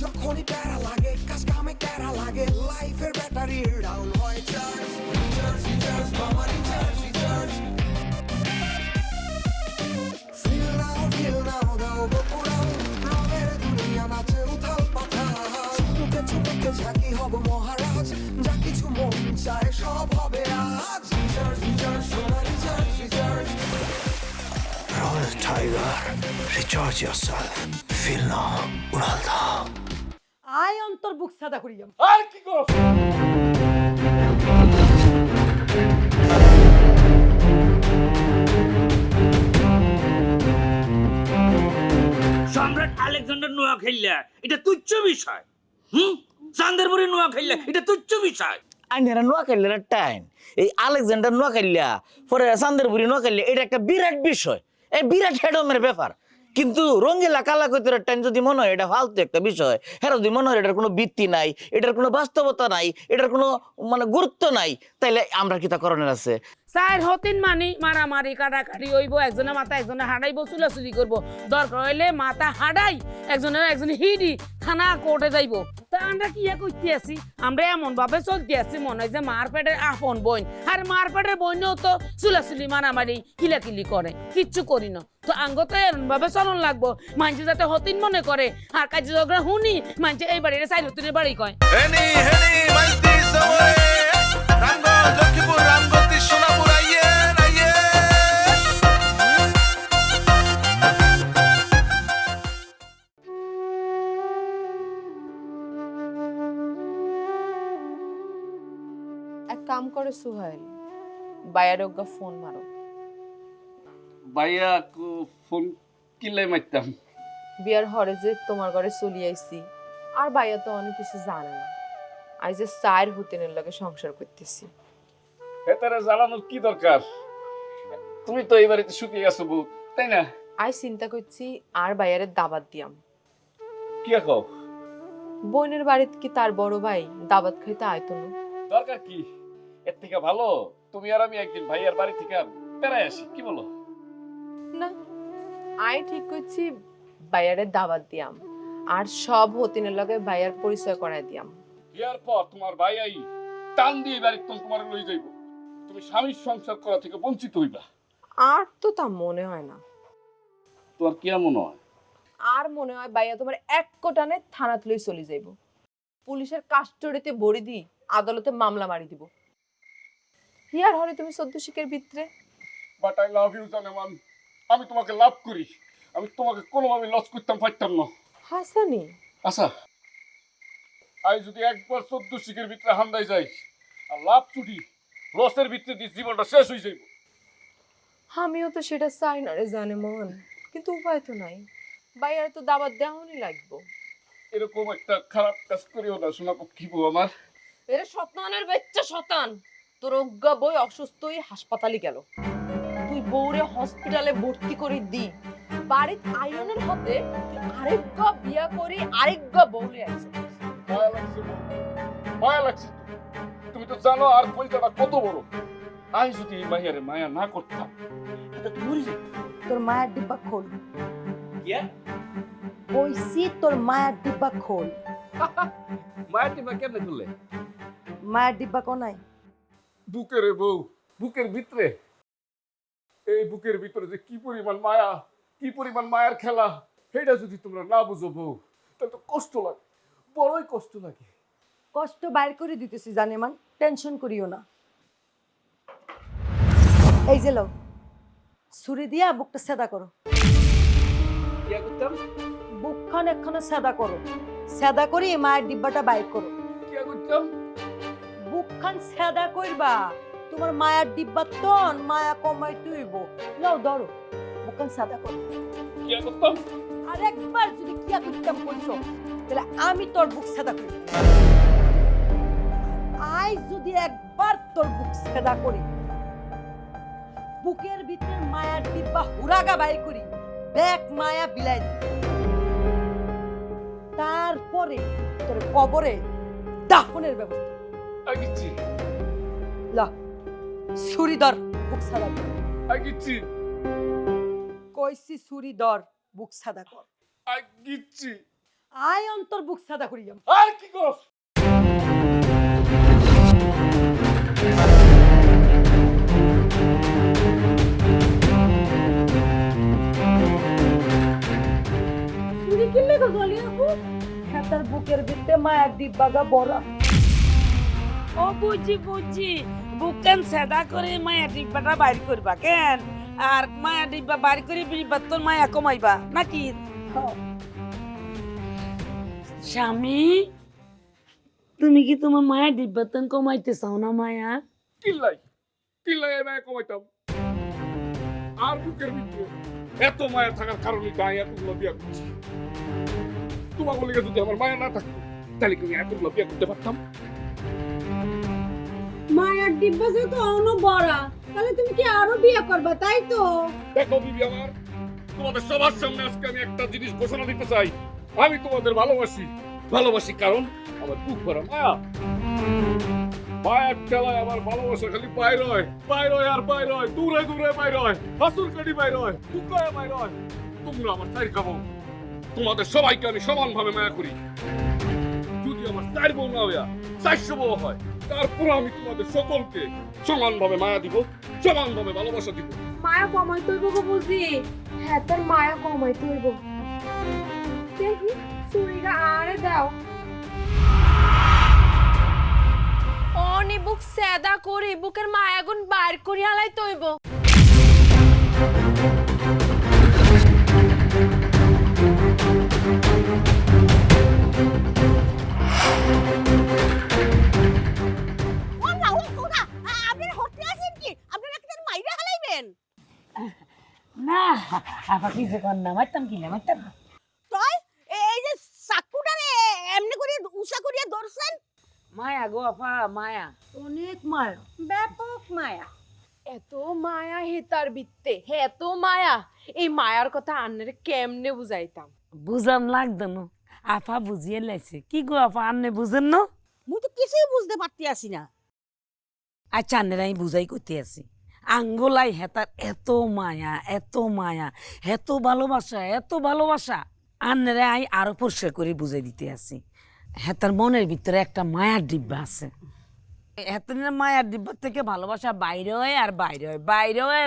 যখনই প্যারা লাগে কাজ কামে প্যারা লাগে লাইফের ব্যাটারি ডাউন হয় চার্জ রিচার্জ মামা রিচার্জ feel now দাও বকুড়াও রঙের দুনিয়া নাচে উথাল পাথাল চুমুকে চুমুকে ঝাঁকি হব মহারাজ যা কিছু মন চায় সব হবে আজ রিচার্জ সোনা recharge Royal Tiger, recharge yourself. Feel now, উড়াল দাও। আয় অন্তর বুক সাদা করিয়াম। আর কি করো? সম্রাট আলেকজান্ডার নোয়া খেললা এটা তুচ্ছ বিষয়। চান্দেরপুরে নোয়া খেললা এটা তুচ্ছ বিষয়। আইনেরা নোয়া খেললে টাইম এই আলেকজান্ডার নোয়া খেললা পরে চান্দেরপুরি নোয়া খেললে এটা একটা বিরাট বিষয়, এই বিরাট হেডমের ব্যাপার। কিন্তু রঙ্গিলা কালা কৈতরের টাইম যদি মনে হয় এটা ফালতু একটা বিষয়, হ্যাঁ যদি মনে হয় এটার কোনো ভিত্তি নাই, এটার কোনো বাস্তবতা নাই, এটার কোনো মানে গুরুত্ব নাই, তাইলে আমরা কি তা করণের আছে? চার হতিন মানি মারামারি কাটাকাটি হইব, একজনে মাথা একজনে হাঁটাইব, চুলাচুলি করব, দরকার হইলে মাথা হাঁটাই একজনে হিডি থানা কোর্টে যাইব। তা আমরা কি করতে আছি? আমরা এমন ভাবে চলতে আছি মনে হয় যে মার পেটের আপন বোন, আর মার পেটের বোনও তো চুলাচুলি মারামারি কিলাকিলি করে, কিচ্ছু করি না। তো আঙ্গ তো এরম ভাবে চলন লাগবো, মানুষ যাতে হতিন মনে করে আর কাজে ঝগড়া শুনি মানুষ এই বাড়ির চাই হতিনের বাড়ি কয়। এক কাম করে সুহাইল, বায়ারোগা ফোন মারো। ভাইয়া ফোন কিলাই মারতাম। বিয়ার হরে যে তোমার ঘরে চলি আইছি, আর বাইয়া তো অনেক কিছু জানে না। আই যে চার হুতেনের লগে সংসার করতেছি। হেতারে জ্বালানোর কি দরকার? তুমি তো এই বাড়িতে শুকিয়ে গেছো বউ, তাই না? আই চিন্তা করছি আর বাইয়ারে দাবাত দিয়াম। কি কও? বোনের বাড়িতে কি তার বড় ভাই দাবাত খাইতে আইতো না? দরকার কি? এর থেকে ভালো তুমি আর আমি একদিন ভাইয়ার বাড়ি থেকে বেড়াই আসি, কি বলো? না, আই ঠিক করছি বাইয়ারে দাবাত দিয়াম, আর সব হতিনের লগে বাইয়ার পরিচয় করাই দিয়াম। বিয়ার পর তোমার ভাই আই টান দিয়ে বাড়ি তোমার লই যাইব, তুমি স্বামীর সংসার করা থেকে বঞ্চিত হইবা। আর তো তা মনে হয় না। তোমার কি মনে হয়? আর মনে হয় বাইয়া তোমার এক কোটানে থানা তুলে চলে যাইব, পুলিশের কাস্টডিতে বড়ি দি আদালতে মামলা মারি দিব। হিয়ার হরে তুমি 14 শিকের ভিতরে। বাট আই লাভ ইউ জানেমান, আমি তোমাকে লাভ করি, আমি তোমাকে কোনোভাবে লস করতাম পারতাম না। হাসানি আচ্ছা, আই যদি একবার 14 শিকের ভিতরে হান্দাই যাই আর লাভ ছুটি লসের ভিতরে দিয়ে জীবনটা শেষ হয়ে যাইব। আমিও তো সেটা চাই না রে জানে মন, কিন্তু উপায় তো নাই। বাইয়ার তো দাবাত দেওয়ানি লাগবো। এরকম একটা খারাপ কাজ করিও না শোনা পক্ষী বউ আমার। এরে শতানের বাচ্চা শতান, তোর অজ্ঞা বই অসুস্থ হয়ে হাসপাতালে গেল, তুই বউরে হসপিটালে ভর্তি করে দি, বাড়ির আয়নের হতে তুই আরেকটা বিয়া করে আরেকটা বউলে আইছিস। মায়া লাগছে বউ, মায়া লাগছে। তুমি তো জানো আর কলকাতা কত বড়। আমি যদি এই মাইয়ারে মায়া না করতাম এটা তো মরে যেত। তোর মায়ের ডিব্বা খোল। কি? কইছি তোর মায়ের ডিব্বা খোল। মায়ের টিমা কেমনে করলে? মায়ের ডিব্বা কোনাই? বুকের বউ, বুকের ভিতরে। এই বুকের ভিতরে যে কি পরিমাণ মায়া, কি পরিমাণ মায়ের খেলা, সেটা যদি তোমরা না বুঝো বউ, তাহলে তো কষ্ট লাগে, বড়ই কষ্ট লাগে। কষ্ট বাইর করে দিতেছি জানেমান, টেনশন করিও না। এই যে লও, ছুরি দিয়া বুকটা সেদা করো। কি করতাম? বুকখান একখানে সেদা করো, সেদা করি মায়ের ডিব্বাটা বাইর করো। কি করতাম? বুকখান সেদা করবা, তোমার মায়ের ডিব্বা তন মায়া কমাই তুইব। লও ধরো, বুকখান সেদা করো। কি করতাম? আর একবার যদি কিয়া করতাম কইছো, তাহলে আমি তোর বুক সেদা করি। আই যদি একবার তোর বুক সেদা করি, বুকের ভিতর মায়ার ডিব্বা হুরাগা বাইর করি, ব্যাক মায়া বিলাই দিই, তারপরে তোর কবরে দাফনের ব্যবস্থা। আগিচ্ছি, লা ছুরি ধর, বুক সাদা কর। আগিচ্ছি, কইছি ছুরি ধর, বুক সাদা কর। আগিচ্ছি। আয় অন্তর বুক সাদা করিয়াম। আর কি করছ? চুরি কিনলে গো গলি আপু? খাতার বুকের ভিতরে মায়ার ডিব্বাগা বড়া। ও বুঝি বুকেন সেদা করে মায়া ডিব্বাটা বাইর করবা কেন? আর মায়া ডিব্বা বাইর করে বিবাতন মায়া কমাইবা নাকি? স্বামী, তুমি কি তোমার মায়া ডিব্বাতন কমাইতে চাও না মায়া? কিল্লাই মায়া কমাইতাম। আর বুকের ভিতরে এত মায়া থাকার কারণে গায়ে এতগুলো বিয়া করছি। তোমার বলে যদি আমার মায়া না থাকতো তাহলে কি আমি এতগুলো বিয়া করতে পারতাম? মায়ার ডিব্বা যেহেতু অন্য বড়া, তাহলে তুমি কি আরো বিয়ে করবা, তাই তো? দেখো বিবি আমার, তোমাদের সবার সামনে আজকে আমি একটা জিনিস ঘোষণা দিতে চাই। আমি তোমাদের ভালোবাসি কারণ আমার বুক ভরা মায়া। মায়ার ঠেলায় আমার ভালোবাসা খালি বাইর হয় আর বাইর হয়, দূরে বাইর হয়, হাসুর কাটি বাইর হয়, বুকায় বাইর হয়। তোমরা আমার চাই খাবো, তোমাদের সবাইকে আমি সমানভাবে মায়া করি। যদি আমার 4 বউ না হইয়া 400 বউ হয়, তারপর আমি তোমাদের সকলকে সমানভাবে মায়া দিব, সমানভাবে ভালোবাসা দিব। মায়া কমাইতে হইব গো বুঝি। হ্যাঁ, তোর মায়া কমাইতে হইব। দেখি চুরিটা আরে দাও। অনি বুক সেদা করি বুকের মায়াগুন বাইর করি হালাই তৈব। না আপা কি যে কর না মারতাম কি না মারতাম না। এই যে চাকুটারে এমনি করে উষা করিয়া ধরছেন। মায়া গো আপা মায়া, অনেক মায়া, ব্যাপক মায়া। এত মায়া হেতার বিত্তে হে এত মায়া। এই মায়ার কথা আন্নারে কেমনে বুঝাইতাম? বুঝান লাগতো না, আপা বুঝিয়ে লাইছে। কি গো আপা আন্নে বুঝেন না? মুই তো কিছুই বুঝতে পারতে আসি না। আচ্ছা আন্নের আমি বুঝাই করতে আছি। আঙ্গুলাই হেতার এত মায়া এত ভালোবাসা আন্নারে আমি আরো পরিষ্কার করে বুঝাই দিতে আছি। হেতার মনের ভিতরে একটা মায়ার ডিব্বা আছে। হেতার মায়ার ডিব্বা থেকে ভালোবাসা বাইরে হয় আর বাইরে হয়।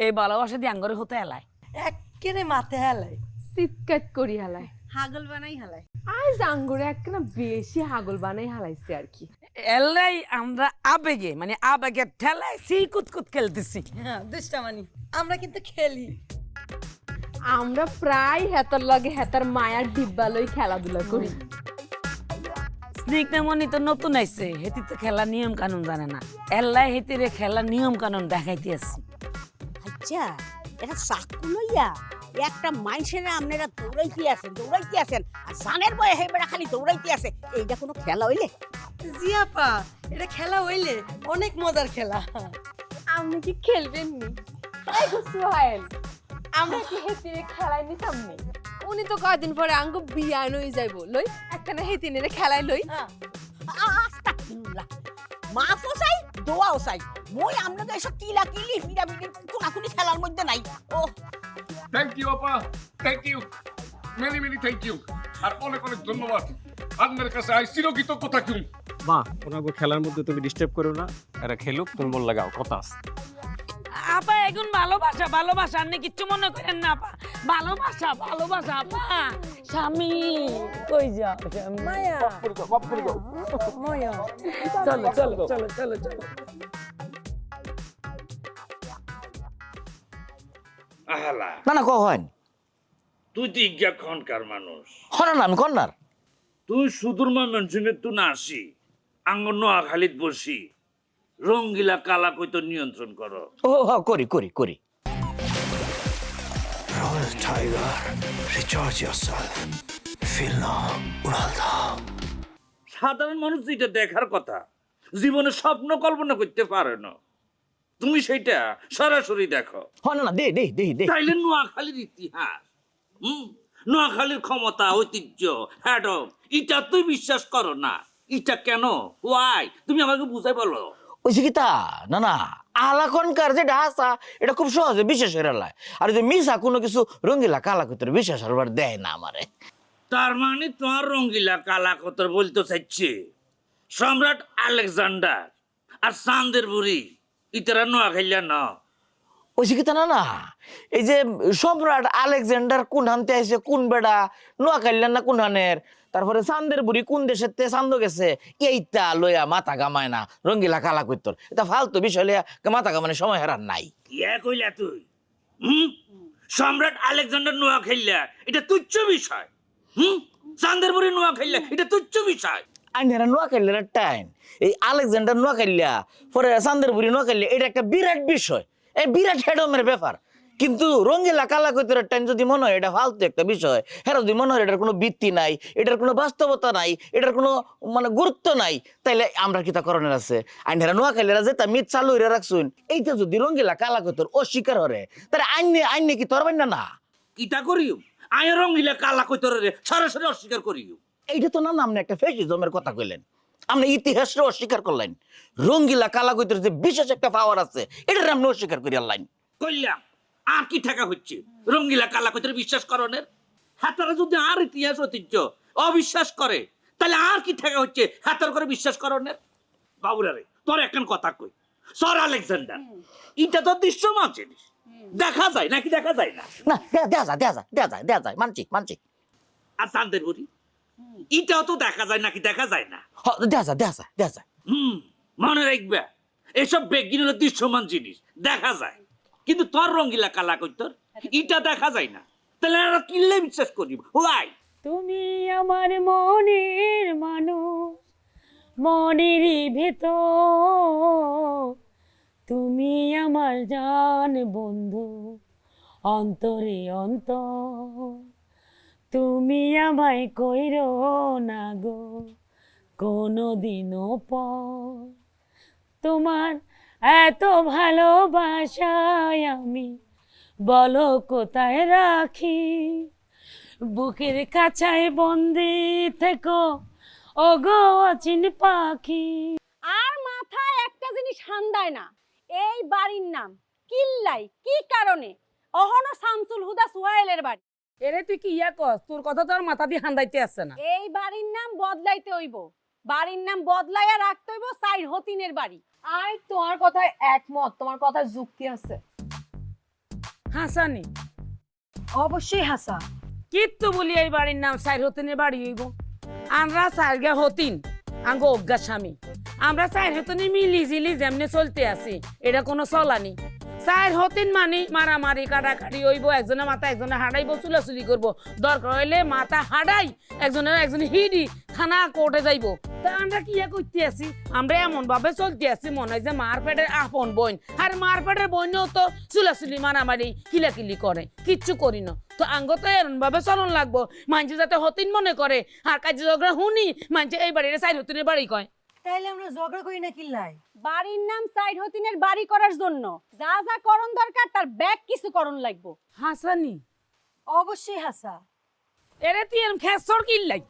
এই ভালোবাসা দিয়ে আঙ্গরে হতে এলায় এক্কেরে মাথে হেলাই, চিৎকার করি হালাই। হাগল বানাই হেলাই। আজ আঙ্গুরে একটা বেশি হাগল বানাই হালাইছে আর কি। এলাই আমরা আবেগে ঠেলায় সেই কুতকুত খেলতেছি। দুষ্টামানি, আমরা কিন্তু খেলি। আমরা প্রায় হেতার লগে হেতার মায়ার ডিব্বা লই খেলাধুলা করি। স্নিগ্ধমণি তো নতুন আইছে, হেতি তো খেলা নিয়ম কানুন জানে না। এলাই হেতিরে খেলা নিয়ম কানুন দেখাইতে আসছি। আচ্ছা, এটা চাকু লইয়া একটা মানুষের আপনারা দৌড়াইতে আছেন আর জানের বয়ে হেবেড়া খালি দৌড়াইতে আছে, এইটা কোনো খেলা হইলে? জিয়াপা, এটা খেলা হইলে অনেক মজার খেলা। আপনি কি খেলবেন নি? এই গো সোহেল, আমরা কি হেতিরে খেলাই নিতাম নি? উনি তো কয়দিন পরে আঙ্গু বিয়া নই যাইব লই একটা না হেতিনে খেলাই লই। আস্তাগফিরুল্লাহ, মাফও চাই দোয়াও চাই। মই আপনাকে এসব কিলাকিলি ফিরাফিরি কোনাকুনি খেলার মধ্যে নাই। ও থ্যাংক ইউ আপা, thank you, many thank you. আর অনেক ধন্যবাদ। আপনার কাছে আই চিরকৃতজ্ঞ থাকুন। মা, ওনাকে খেলার মধ্যে তুমি ডিস্টার্ব করো না, এরা খেলুক, তুমি মন লাগাও, কথা আছে। আপা এখন ভালোবাসা আপনি কিচ্ছু মনে করেন না আপা। ভালোবাসা আপা। স্বামী কই যাও স্বামী? মায়া, মাফ করে দাও। মায়া। চলো। আহালা, না কখন তুই তো ইজ্ঞা খনকার মানুষ। হনা না আমি কন্যার। তুই সুদূর ময়মনসিংহে তুই না আসি আঙ্গ নোয়াখালীত বসি রঙ্গিলা কালা কইতো নিয়ন্ত্রণ করো। ও করি। Royal Tiger, recharge yourself. Feel now, Uralda. সাধারণ মানুষ যেটা দেখার কথা জীবনে স্বপ্ন কল্পনা করতে পারে না, তুমি সেটা সরাসরি দেখো। হনা না দে তাইলে নোয়াখালীর ইতিহাস, নোয়াখালীর ক্ষমতা, ঐতিহ্য, হ্যাডম, এটা তুই বিশ্বাস করো না। এটা কেন? ওয়াই? তুমি আমাকে বুঝাই বলো। ওই কি তা না আলাকনকার যেটা আসা এটা খুব সহজে বিশ্বাস করে লাই। আর যে মিশা কোনো কিছু রঙ্গিলা কালা কুতরে বিশ্বাস হবার দেয় না আমারে। তার মানে তোমার রঙ্গিলা কালা কতর বলতে চাইছে সম্রাট আলেকজান্ডার আর চান্দের বুড়ি ইতারা নোয়া খাইলা না। ওই শিক্ষিত না না, এই যে সম্রাট আলেকজান্ডার কোন হানতে আইছে, কোন বেড়া নোয়া খাইলেন না কোন হানের, তারপরে চান্দের বুড়ি কোন দেশের তে চান্দ গেছে, এইটা লইয়া মাথা গামায় না রঙ্গিলা কালা কইতর। এটা ফালতু বিষয় লইয়া মাথা গামানোর সময় হারার নাই। ইয়া কইলা তুই সম্রাট আলেকজান্ডার নোয়া খাইলা এটা তুচ্ছ বিষয়। চান্দের বুড়ি নোয়া খাইলা এটা তুচ্ছ বিষয়। আইনেরা নোয়া খাইলে টাইম, এই আলেকজান্ডার নোয়া খাইলা পরে চান্দের বুড়ি নোয়া খাইলে এটা একটা বিরাট বিষয়, এই বিরাট হেডমের ব্যাপার। কিন্তু রঙ্গিলা কালা কইতরের টাইম যদি মনে হয় এটা ফালতু একটা বিষয়, হ্যাঁ যদি মনে হয় এটার কোনো ভিত্তি নাই, এটার কোনো বাস্তবতা নাই, এটার কোনো মানে গুরুত্ব নাই, তাইলে আমরা কি তা করণের আছে? আইনেরা নোয়া খাইলেরা যে তা মিথ চালু হইরা রাখছুন, এইটা যদি রঙ্গিলা কালা কইতর অস্বীকার হরে তাহলে আইনে কি তরবেন না না? কিতা করিও আয় রঙ্গিলা কালা কইতরে সরাসরি অস্বীকার করিও। এইটা তো না আপনি একটা ফ্যাসিজমের কথা কইলেন, আপনি ইতিহাসে অস্বীকার করলেন। রঙ্গিলা কালা কইতর যে বিশেষ একটা পাওয়ার আছে এটার আপনি অস্বীকার করি আল্লাইন কইলাম। আর কি ঠেকা হচ্ছে রঙ্গিলা কালা কইতরে বিশ্বাস করনের? হাতারা যদি আর ইতিহাস ঐতিহ্য অবিশ্বাস করে তাহলে আর কি ঠেকা হচ্ছে হাতার করে বিশ্বাস করনের? বাবুরারে তোর একখান কথা কই, স্যার আলেকজান্ডার এটা তো দৃশ্যমান জিনিস, দেখা যায় নাকি দেখা যায় না? না দেয়া যায় মানছি। আর চান্দের বুড়ি এটাও তো দেখা যায় নাকি দেখা যায় না? দেয়া যায়। মনে রাখবে এসব বেগিন হলো দৃশ্যমান জিনিস, দেখা যায়। কিন্তু তোর রঙ্গিলা কালা কইতর এটা দেখা যায় না, তাহলে আমরা কিনলে বিশ্বাস করিব? ওয়াই তুমি আমার মনের মানুষ, মনেরই ভেতর, তুমি আমার জান বন্ধু, অন্তরে অন্তর, তুমি আমায় কইরো না গো কোনোদিনও পর, তোমার এত ভালোবাসায় আমি বলো কোথায় রাখি, বুকের কাছায় বন্দি থেকো ওগো অচিন পাখি। আর মাথায় একটা জিনিস হান্দায় না, এই বাড়ির নাম কিল্লাই কি কারণে? অহনো শামসুল হুদা সোহেলের বাড়ি। এরে তুই কি ইয়া কস? তোর কথা তো আর মাথা দিয়ে হান্দাইতে আসছে না। এই বাড়ির নাম বদলাইতে হইব, বাড়ির নাম বদলাইয়া রাখতে হইব সাইর হতিনের বাড়ি। আই তোমার কথায় একমত, তোমার কথায় যুক্তি আছে। হাসানি অবশ্যই হাসা। কিত্তু বলি এই বাড়ির নাম সাইর হতিনের বাড়ি হইব? আমরা সাইরগা হতিন আঙ্গ অজ্ঞা স্বামী, আমরা সাইর হতিনি মিলি জিলি যেমনে চলতে আছি এটা কোনো চলানি। সাইর হতিন মানে মারামারি কাটাকাটি হইব, একজনের মাথা একজনে হাঁড়াইব, চুলাচুলি করবো, দরকার হইলে মাথা হাঁড়াই একজনে হিডি থানা কোর্টে যাইব। তা আমরা কি করতে আছি? আমরা এমন ভাবে চলতে আছি মনে হয় যে মার পেটের আপন বোন, আর মার পেটের বোনও তো চুলাচুলি মারামারি কিলাকিলি করে, কিচ্ছু করি না। তো আঙ্গ তো এমন ভাবে চলন লাগবো মানুষ যাতে হতিন মনে করে, আর কাজে ঝগড়া শুনি মানুষ এই বাড়ির সাইড হতিনের বাড়ি কয়। তাইলে আমরা ঝগড়া করি না কিল্লাই? বাড়ির নাম সাইড হতিনের বাড়ি করার জন্য যা যা করণ দরকার তার ব্যাগ কিছু করণ লাগবো। হাসানি অবশ্যই হাসা। এরে তুই এরম খেসর কিল্লাই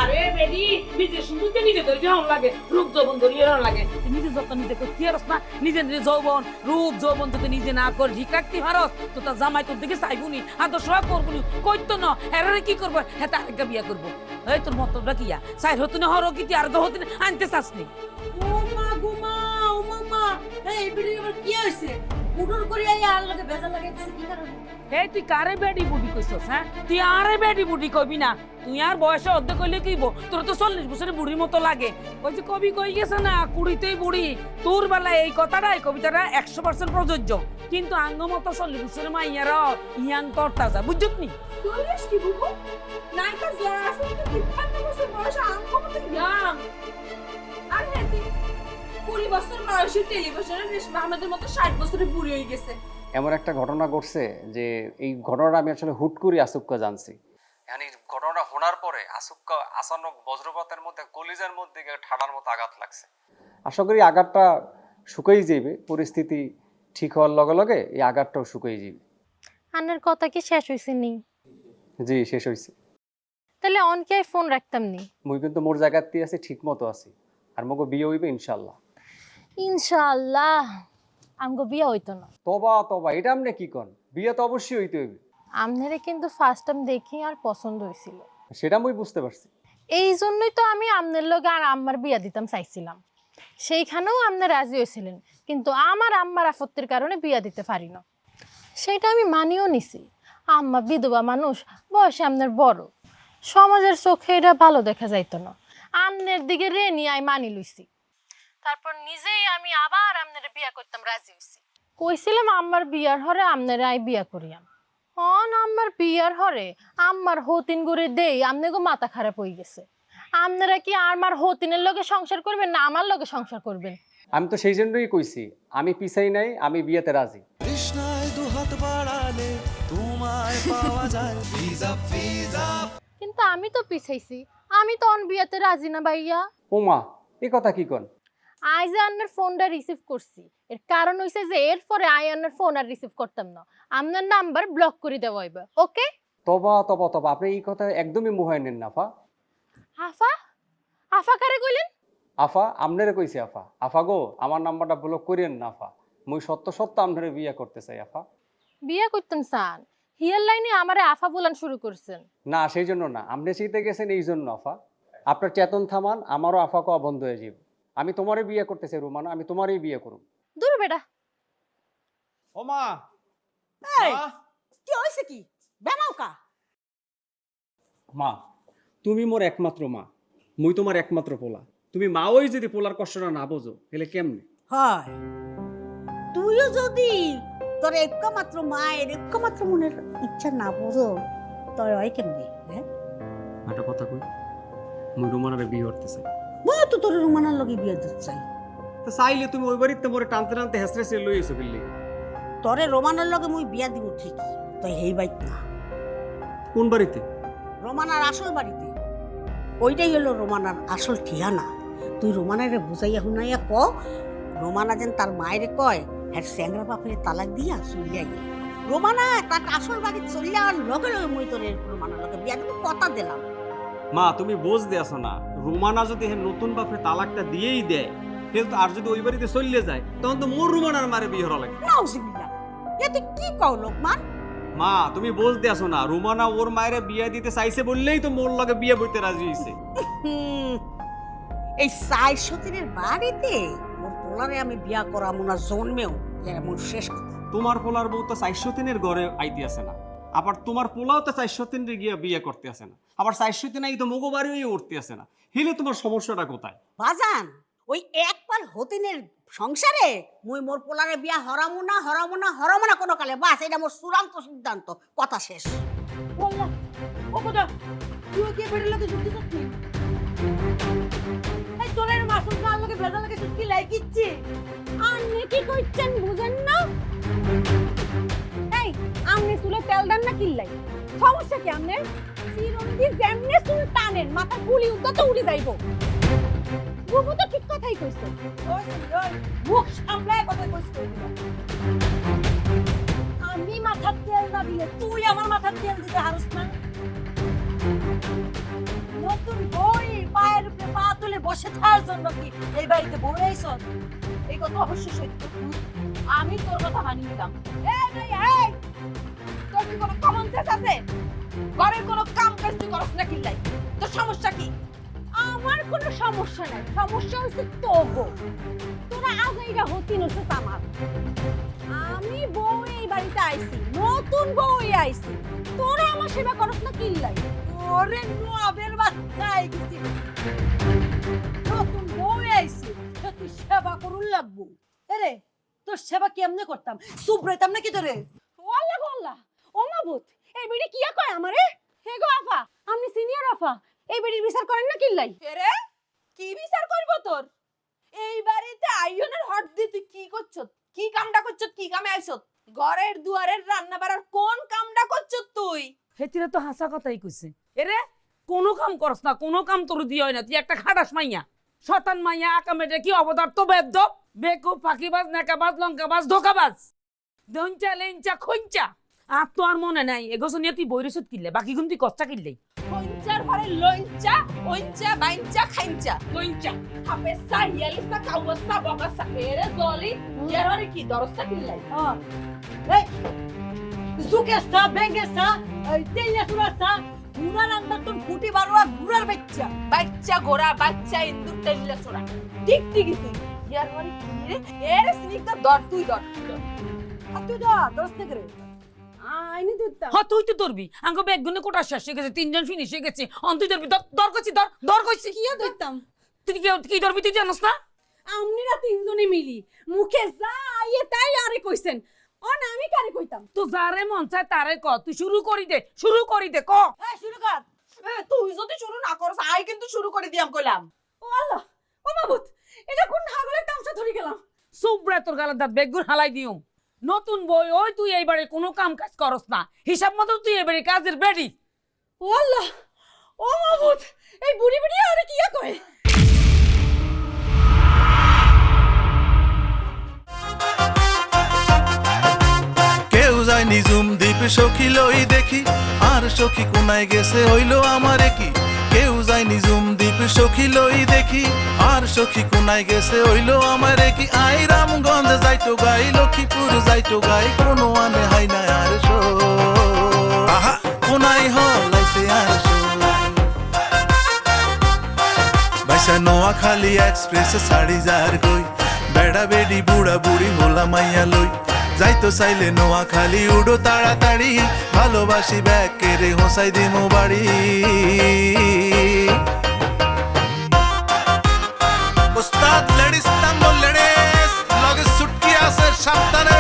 আরে বেডি নিজে শুনতে নিজে ধরে হন লাগে, রূপ যৌবন ধরিয়ে হন লাগে। নিজে যত নিজে করতে পারস না, নিজে নিজে যৌবন রূপ যৌবন যদি নিজে না কর ঠিক রাখতে পারস তো তার জামাই তোর দিকে চাইবুনি, আদর্শ করবুনি, কইতো না এরারে কি করবো, হ্যাঁ তার একটা বিয়া করবো। এই তোর মতটা কিয়া চাই হতো না হর কি আর হতে আনতে চাসনি? ও মা গুমা ও মামা, এই ভিডিও আবার কি হইছে? উডুর করি আইয়া আর লগে বেজা লাগাইতেছে কি কারণে? এই তুই কারে বেডি বুডি কইছস? হ্যাঁ তুই আরে বেডি বুডি কইবি না, তুই আর বয়সে অর্ধেক কইলে কইব, তোর তো 40 বছরের বুড়ির মতো লাগে। ওই যে কবি কই গেছে না, কুড়িতেই বুড়ি। তোর বেলায় এই কথাটা এই কবিতাটা 100% প্রযোজ্য, কিন্তু আঙ্গ মতো 40 বছরের মাইয়ারা ইয়াং তোর তাজা, বুঝছত নি? 40 কি বুবু? নাইকা যারা আছে তো 53 বছর বয়সে আমকো মতো ইয়াং। আর হ্যাঁ 20 বছর বয়সে টেলিভিশনের রেশমা আহমেদের মতো 60 বছরের বুড়ি হয়ে গেছে। এমন একটা ঘটনা ঘটছে যে এই ঘটনাটা আমি আসলে হুট করে আসুক্কা জানছি। মানে ঘটনাটা শোনার পরে আসুক্কা আচানক বজ্রপাতের মধ্যে কলিজার মধ্যে ঠাডার মতো আঘাত লাগছে। আশা করি আঘাতটা শুকাই যাবে, পরিস্থিতি ঠিক হওয়ার লগে লগে এই আঘাতটাও শুকাই যাবে। আন্নার কথা কি শেষ হইছে নি? জি শেষ হয়েছে। তাহলে অনকে ফোন রাখতাম নি? মুই কিন্তু মোর জায়গাতে আছি, ঠিক মতো আছি, আর মগো বিয়ে হইবে ইনশাল্লাহ। ইনশাআল্লাহ। আমগো বিয়া হইতো না। তবা তবা, এটা আপনি কি কন? বিয়ে তো অবশ্যই হইতে হইবে। আমনেরে কিন্তু ফার্স্ট টাইম দেখি আর পছন্দ হয়েছিল, সেটা আমি বুঝতে পারছি। এই জন্যই তো আমি আমনের লগে আর আম্মার বিয়া দিতাম চাইছিলাম। সেইখানেও আপনি রাজি হয়েছিলেন, কিন্তু আমার আম্মার আপত্তির কারণে বিয়া দিতে পারি না। সেটা আমি মানিও নিছি। আম্মা বিধবা মানুষ, বয়সে আপনার বড়, সমাজের চোখে এটা ভালো দেখা যাইতো না। আমনের দিকে রে নিয়ে আমি মানি লইছি। তারপর নিজেই আমি আবার আপনার বিয়া করতাম রাজি হইছি। কইছিলাম আম্মার বিয়ার হরে আপনারা আই বিয়া করিয়াম। হন আম্মার বিয়ার হরে আম্মার হতিন করে দেই আমনে গো মাথা খারাপ হয়ে গেছে। আপনারা কি আমার হতিনের লগে সংসার করবেন না আমার লগে সংসার করবেন? আমি তো সেই জন্যই কইছি আমি পিছাই নাই, আমি বিয়েতে রাজি। তৃষ্ণায় দুহাত বাড়ালে তোমায় পাওয়া যায় ভিজা ভিজা। কিন্তু আমি তো পিছাইছি, আমি তো অন বিয়াতে রাজি না ভাইয়া। ওমা, এ কথা কি কন? আই যে আপনার ফোনটা রিসিভ করছি, এর কারণ হইছে যে এরপরে আই আপনার ফোন আর রিসিভ করতাম না, আপনার নাম্বার ব্লক করে দেওয়া হইবে। ওকে? তবা তবা তবা, আপনি এই কথা একদমই মুহায় নেন না আফা। আফা? আফা কারে কইলেন? আফা আমনেরে কইছি আফা। আফা গো, আমার নাম্বারটা ব্লক করিয়েন না আফা। মুই সত্য সত্য আমনেরে বিয়ে করতে চাই আফা। বিয়া করতেন সান, হিয়ার লাইনে আমারে আফা বলান শুরু করছেন। না, সেই জন্য না, আপনি শীতে গেছেন এই জন্য আফা। আপনার চেতন থামান, আমারও আফা কওয়া বন্ধ হয়ে যাবে। আমি তোমারই বিয়ে করতে চাই রুমানা, আমি তোমারই বিয়ে করব। দূর বেটা। ওমা, এই কি হইছে কি? বেমাও কা? মা, তুমি মোর একমাত্র মা, মুই তোমার একমাত্র পোলা। তুমি মা ওই যদি পোলার কষ্টটা না বোঝো তাহলে কেমনে? হয় তুইও যদি তোর একমাত্র মায়ের একমাত্র মনের ইচ্ছা না বোঝো তবে হয় কেমনি? হ্যাঁ, একটা কথা কই, মুই রুমানারে বিয়ে করতে চাই। মই তো তোর রুমানার লগে বিয়ে দিতে চাই। তো চাইলে তুমি ওই বাড়িতে মোরে টানতে টানতে হেসরেসে লই এসো বিল্লি। তোরে রোমানার লগে মুই বিয়া দিব ঠিকই, তাই হেই বাইত না, কোন বাড়িতে? রোমানার আসল বাড়িতে। ওইটাই হলো রোমানার আসল ঠিকানা। তুই রোমানারে বুঝাইয়া হুনাইয়া ক, রোমানা যেন তার মায়ের কয় হ্যাঁ স্যাংরা বাপের তালাক দিয়া চলিয়া গিয়ে রোমানা তার আসল বাড়ি চলিয়া আর লগে লগে মুই তোর রোমানার লগে বিয়া দিব, কথা দিলাম। মা, তুমি বোঝ দেছো না, রুমানা যদি নতুন বাপে তালাকটা দিয়েই দেয়, কিন্তু আর যদি ওই বাড়িতে চলিয়ে যায় তখন তো মোর রুমানার মারে বিয়ে হওয়া লাগে। নাউজুবিল্লাহ, এতে কি কও লোকমান? মা, তুমি বোঝ দেছো না, রুমানা ওর মায়ের বিয়ে দিতে চাইছে বললেই তো মোর লগে বিয়ে বইতে রাজি হইছে। এই 400 দিনের বাড়িতে মোর পোলারে আমি বিয়া করামু না জন্মেও, এটা মোর শেষ কথা। তোমার পোলার বউ তো 400 দিনের ঘরে আইতে আসে না, আবার তোমার পোলাও তো 400 দিনের গিয়ে বিয়ে করতে আসে না, আবার 400 দিন আই তো মগো বাড়িও উঠতে আসে না। হিলে তোমার সমস্যাটা কোথায়? বাজান, ওই একবার হতিনের সংসারে মুই মোর পোলারে বিয়া হরামু না হরামু না হরামু না কোনো কালে, বাস এটা মোর চূড়ান্ত সিদ্ধান্ত, কথা শেষ। বললা ও কথা তুই কি বেড়ে লাগে সত্যি সত্যি এই তোরের মাসুল না লাগে ভেজা লাগে সত্যি লাইকিচ্ছি। আপনি কি কইছেন বুঝেন না? এই আপনি চুলে তেল দেন না কিল্লাই? সমস্যা কি আপনার? চিরন্দি যেমনে চুল টানেন মাথা গুলি উদ্যত উড়ে যাইবো। বুবু তো ঠিক কথাই কইছে। ওই মুখ সামলায় কথা কইছিস। আমি মাথার তেল না দিলে তুই আমার মাথার তেল দিতে হারস না। নতুন বই পায়ের উপরে পা তুলে বসে থাকার জন্য কি এই বাড়িতে বই আইছ? এই কথা অবশ্যই সত্য। আমি তোর কথা মানি নিলাম। এই তোর কি কোনো কমন সেন্স আছে? ঘরের কোনো কাম কাজ তুই করছ না কিল্লাই? তোর সমস্যা কি? আমার কোনো সমস্যা নাই, সমস্যা হচ্ছে তোগো। তোরা আজ এইটা হতি নছে আমার। আমি বউ এই বাড়িতে আইছি, নতুন বউ আইছি, তোরা আমার সেবা করছ না কিল্লাই? ওরে নোয়াবের বাচ্চা আইছি। নতুন বউ আইছি, তুই সেবা করুন লাগবো। এরে তোর সেবা কেমনে করতাম? চুপ রইতাম নাকি তোরে? ওয়াল্লাহ ওয়াল্লাহ, ও মাবুত, এই বেড়ি কিয়া কয় আমারে? হে গো আফা, আপনি সিনিয়র আফা, এই বেড়ির বিচার করেন না কিল্লাই? এরে কি বিচার করব তোর? এই বাড়িতে আইয়নের হট দিয়ে তুই কি করছ? কি কামটা করছ? কি কামে আইছ? ঘরের দুয়ারের রান্না বাড়ার কোন কামটা করছ তুই? হেতিরা তো হাসা কথাই কইছে। এরে কোনো কাম করস না, কোনো কাম তোর দিয়ে হয় না। তুই একটা খাটাস মাইয়া, শতান মাইয়া, আকামেটে কি অবদার্থ বেদ্যপ, বেকুব, ফাঁকিবাজ, নেকাবাজ, লঙ্কাবাজ, ধোকাবাজ, দঞ্চা লেঞ্চা খঞ্চা। আর তো আর মনে নাই এগোছ নিয়ে তুই বইরিসত কিনলে বাকি গুণ তুই কচ্চা কিনলেই হইঞ্চার ঘরে লইঞ্চা ওইঞ্চা বাইঞ্চা খাইঞ্চা লইঞ্চা হাপেসা ইয়ালিসা কাউসা বগাসা এরে জলি ইয়ারে কি দরসা কিলাই এই জুকেসা বেঙ্গেসা এই তেইয়াসুরাসা গুড়ার আন্দার তোর ফুটি বারোয়া গুড়ার বাচ্চা গোরা বাচ্চা ইন্দুর তেলিলা চোরা ঠিক ঠিকই তুই ইয়ারে কি রে এরে স্নিগ্ধ দর তুই দর আর তুই যা দরস্তে করে আইনি দিতাম হ্যাঁ তুই তো ধরবি আঙ্গো ব্যাগ গুনে কোটা শেষ হয়ে গেছে 3 জন ফিনিশ হয়ে গেছে তুই ধরবি দর করছি দর করছি কি দিতাম তুই কি ধরবি তুই জানোস না আমনিরা তিনজনে মিলি মুখে যা আইয়ে তাই আরে কইছেন অন আমি কারে কইতাম তো যারে মন চায় তারে ক তুই শুরু করি দে ক এই শুরু কর তুই যদি শুরু না করস আই কিন্তু শুরু করে দিয়াম কইলাম ও আল্লাহ ও মাবুত এটা কোন হাগলের তামসা ধরে গেলাম সুব্রা তোর গালার দাঁত বেগুন হালাই দিও নতুন বই ওই তুই এইবারে কোনো কাম কাজ করস না হিসাব মতো তুই এবারে কাজের বেডি ও আল্লাহ ও মাবুত এই বুড়ি বুড়ি আরে কিয়া কয় কেউ যায় নিজুম দ্বীপ সখী লই দেখি আর সখী কোনায় গেছে হইল আমারে কি কেউ যায় নিজুম দ্বীপ সখী লই দেখি আর সখী কোনায় গেছে হইল আমারে কি আই রামগঞ্জ যাইতো গাই লক্ষ্মীপুর যাইতো গাই কোনো আনে হাই না আর শো আহা কোনায় হলাইছে আর শো বাইসা নোয়াখালী এক্সপ্রেস সাড়ি যার গই বেড়া বেডি বুড়া বুড়ি হোলা মাইয়া লই যাইতো চাইলে নোয়াখালী উড়ো তাড়াতাড়ি ভালোবাসি ব্যাগ কেড়ে হোসাই দিমো বাড়ি ওস্তাদ লেডিস তাম্বল লেডিস লগে সুটকি আছে সাবধানে